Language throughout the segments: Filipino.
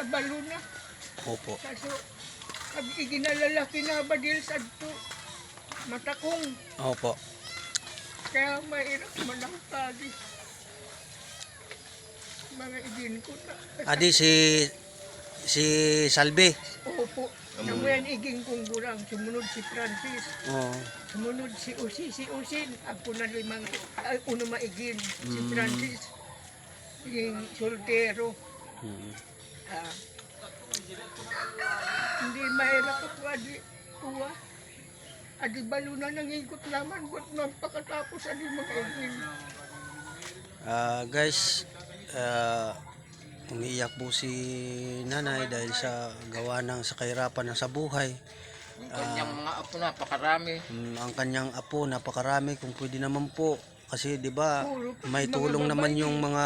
kabalo na. Opo. Kaso, kami iginalalaki na badil sa ito. Matakong. Opo. Kaya mahirap manangkali. Mga igin ko na. Adi si Salvi. Opo. Namuyan iging kong burang. Sumunod si Francis. Oo. Sumunod si Usi. Si Usin. Ako na limang, uno maigin. Si Francis. Yung soltero. Ah, hindi mahirap ako adi. Tuwa. Adi balo na nangikot naman. Ba't magpakatapos adi mga igin? Guys, umiiyak po si nanay dahil sa gawa ng sa kahirapan ng sa buhay. Ang kanyang mga apo napakarami. Ang kanyang apo napakarami kung pwede naman po kasi 'di ba Puro may mga tulong naman babae. yung mga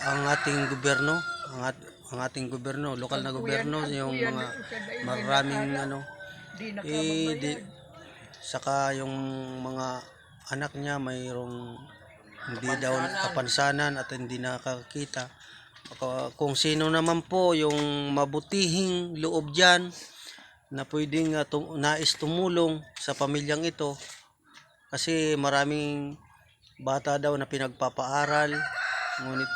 ang ating gobyerno, ang ating gobyerno, lokal na gobyerno, yung mga maraming ano Di di, nakababayad. saka yung mga anak niya mayroong hindi daw kapansanan at hindi nakakita. Kung sino naman po yung mabutihing loob dyan na pwedeng nais tumulong sa pamilyang ito kasi maraming bata daw na pinagpapaaral ngunit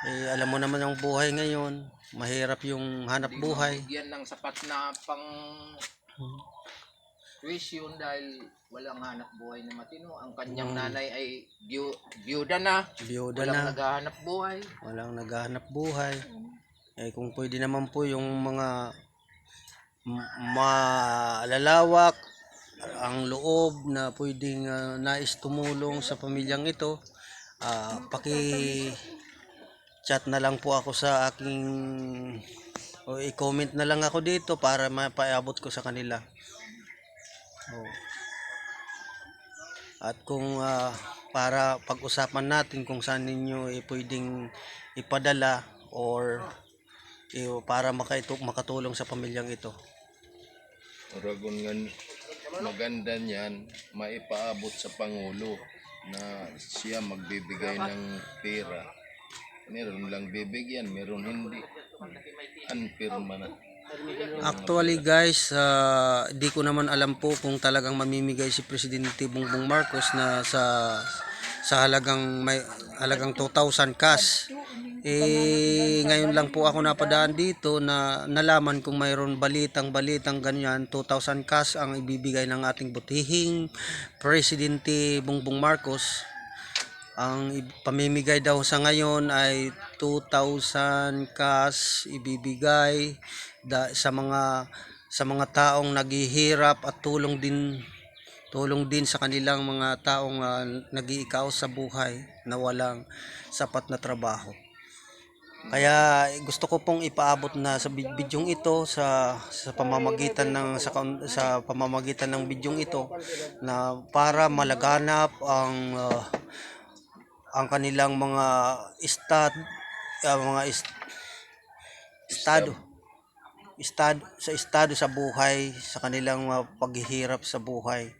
alam mo naman ang buhay ngayon, mahirap yung hanap buhay. Bigyan ng sapat na pang tuition dahil walang hanap buhay na matino. Ang kanyang nanay ay biyuda na. Biyuda Walang na, naghahanap buhay. walang naghahanap buhay. Kung pwede naman po yung mga malalawak ang loob na pwedeng nais tumulong sa pamilyang ito, paki-chat na lang po ako sa aking o i-comment na lang ako dito para mapaiabot ko sa kanila. At kung para pag-usapan natin kung saan ninyo pwedeng ipadala or para makatulong sa pamilyang ito. Ragon nga maganda niyan, maipaabot sa Pangulo na siya magbibigay ng pera. Meron lang bibigyan, meron hindi. Unpirma na. Actually guys, di ko naman alam po kung talagang mamimigay si Presidente Bongbong Marcos na sa halagang 2,000 cash. Ngayon lang po ako napadaan dito na nalaman kung mayroon balitang ganyan, 2,000 cash ang ibibigay ng ating butihing Presidente Bongbong Marcos. Ang pamimigay daw sa ngayon ay 2,000 cash ibibigay sa mga taong naghihirap at tulong din sa kanilang mga taong nag-iikaw sa buhay na walang sapat na trabaho. Kaya gusto ko pong ipaabot na sa bidyong ito sa pamamagitan ng bidyong ito na para malaganap ang kanilang mga estado sa buhay, sa kanilang paghihirap sa buhay.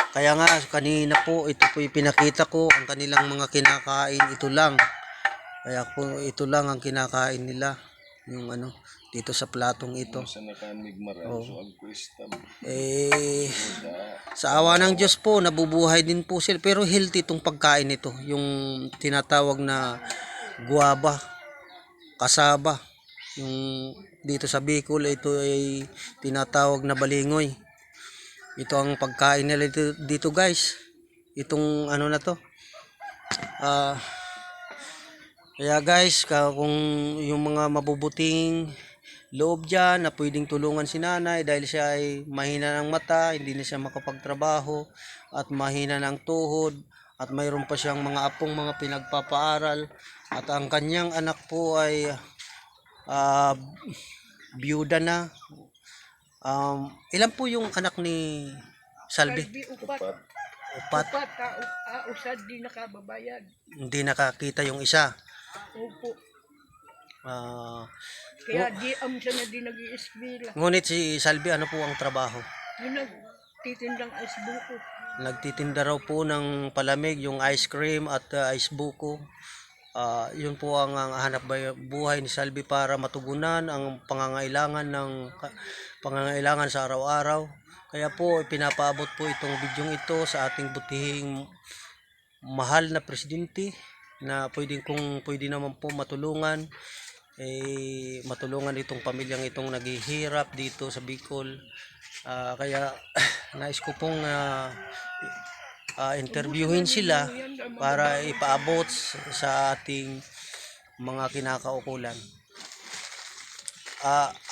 Kaya nga kanina po ito po ipinakita ko ang kanilang mga kinakain, ito lang. Kaya po ito lang ang kinakain nila, yung dito sa platong ito. Sa nakamig maranso ang kuistam. Sa awa ng Diyos po, nabubuhay din po sila. Pero healthy itong pagkain nito. Yung tinatawag na guava, kasaba. Yung dito sa Bicol, ito ay tinatawag na balingoy. Ito ang pagkain nila dito guys. Itong na to. Kaya guys, kung yung mga mabubuting loob dyan na pwedeng tulungan si nanay dahil siya ay mahina ng mata, hindi na siya makapagtrabaho at mahina ng tuhod at mayroon pa siyang mga apong mga pinagpapaaral at ang kanyang anak po ay biyuda na. Ilan po yung anak ni Salvi? Upat. Upat. Usad di nakababayad. Hindi nakakita yung isa. Opo. Kaya di siya na di nag-ieskwela. Ngunit si Salvi, ano po ang trabaho? Yung nagtitindang ice buko. Nagtitinda raw po ng palamig, yung ice cream at ice buko. Yun po ang hanap buhay ni Salvi para matugunan ang pangangailangan sa araw-araw. Kaya po pinapaabot po itong bidyong ito sa ating butihing mahal na presidente na pwede naman po matulungan, matulungan itong pamilyang itong naghihirap dito sa Bicol. Kaya nais ko pong interviewin sila para ipaabot sa ating mga kinakaukulan.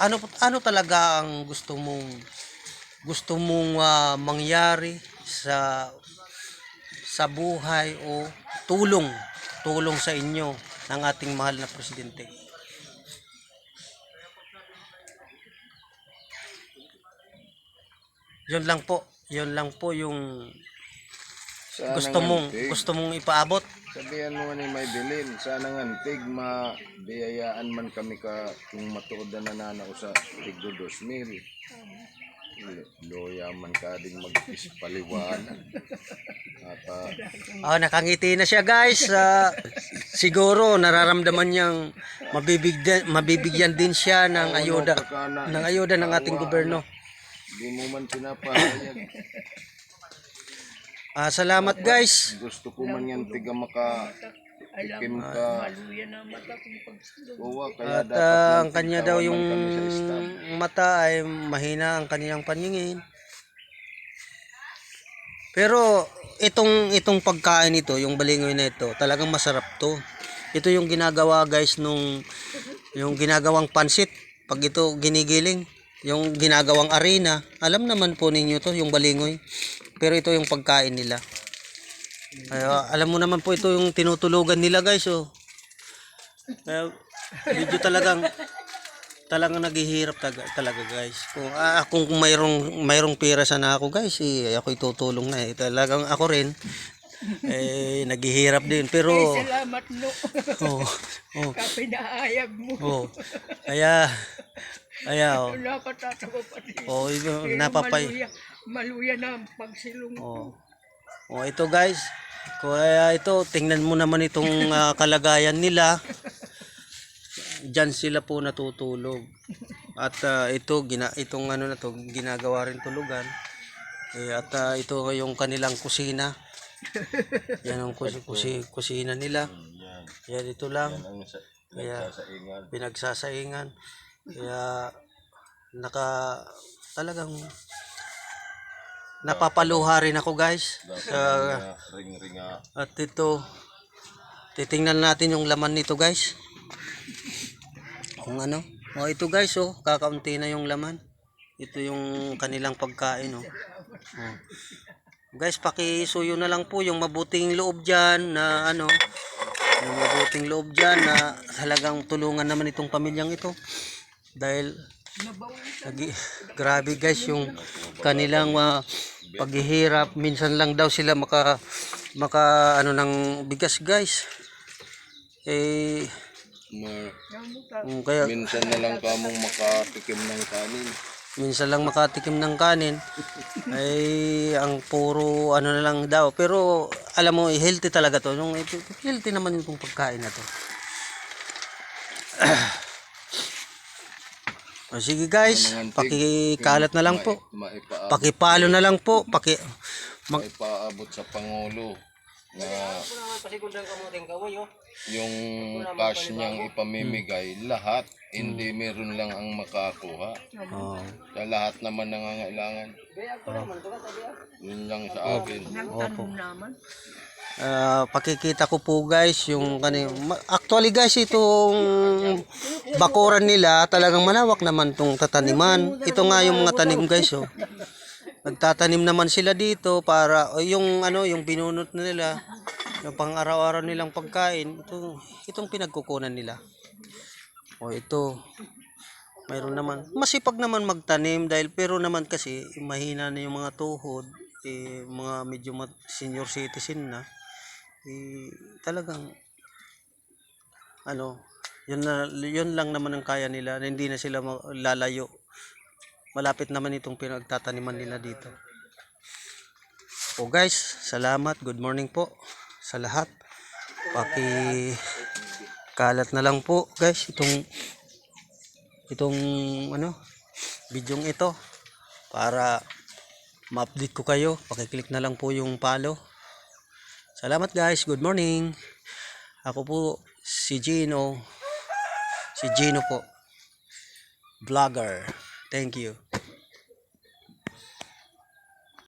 Ano talaga ang gusto mong mangyari sa buhay o tulong sa inyo ng ating mahal na presidente? Yun lang po yung gusto mong ipaabot. Sabihan mo ni may bilin, sana nga tig mabiyayaan man kami kung matuod na nananaw sa tigdo 2,000. Loya man ka din magpispaliwanan. At Nakangiti na siya guys. Siguro nararamdaman niyang mabibigyan din siya ng ayuda ng ating gobyerno. di mo man pinapahayag. Salamat guys. Gusto ko man yan tiga maka-tikim ka. Uwa, kaya At dapat ang kanya daw yung kami sa staff. mata ay mahina ang kanyang paningin. Pero itong pagkain ito, yung balingoy na ito, talagang masarap to. Ito yung ginagawa guys yung ginagawang pansit. Pag ito ginigiling, yung ginagawang arena, alam naman po ninyo to, yung balingoy. Pero ito yung pagkain nila. Alam mo naman po ito yung tinutulugan nila guys. Medyo talagang naghihirap talaga guys. Kung mayroong pera sana ako guys, ako itutulong na talagang ako rin naghihirap din pero Salamat no. Kapinaayag mo. Kaya Napatatawa pati. Maluya na ang pagsilong ko. Ito guys. Kaya ito, tingnan mo naman itong kalagayan nila. Diyan sila po natutulog. At itong ano na to, ginagawa rin tulugan. At ito yung kanilang kusina. Yan ang kusina nila. Yan ito lang. Kaya pinagsasaingan. Kaya talagang napapaluha rin ako guys. At ito, titingnan natin yung laman nito guys. Kung ano. Ito guys, kakaunti na yung laman. Ito yung kanilang pagkain. Guys, pakisuyo na lang po yung mabuting loob dyan na yung mabuting loob dyan na talagang tulungan naman itong pamilyang ito. Dahil grabe guys yung kanilang paghihirap. Minsan lang daw sila maka ng bigas guys. Kaya minsan na lang kamong makatikim ng kanin. Minsan lang makatikim ng kanin. Ang puro na lang daw. Pero alam mo, healthy talaga to. Healthy naman yung pagkain na to. Sige guys, pakikalat na lang po. Pakipalo na lang po. Maipaabot sa Pangulo na yung cash niyang ipamimigay lahat, hindi meron lang ang makakuha. Sa lahat naman nangangailangan. Yun lang sa akin. Pakikita ko po guys yung actually guys, itong bakuran nila talagang malawak naman tong tataniman. Ito nga yung mga tanim guys. Nagtatanim naman sila dito para yung binunot nila, yung pang-araw-araw nilang pagkain, itong pinagkukunan nila. Ito mayroon naman masipag naman magtanim pero naman kasi mahina na yung mga tuhod, mga medyo senior citizen na. Talagang yun lang naman ang kaya nila, hindi na sila lalayo. Malapit naman itong pinagtataniman nila dito. Guys, salamat. Good morning po sa lahat. kalat na lang po guys itong ano bidyong ito para ma-update ko kayo. Paki-click na lang po yung follow. Salamat guys, good morning. Ako po si Gino po, vlogger. Thank you.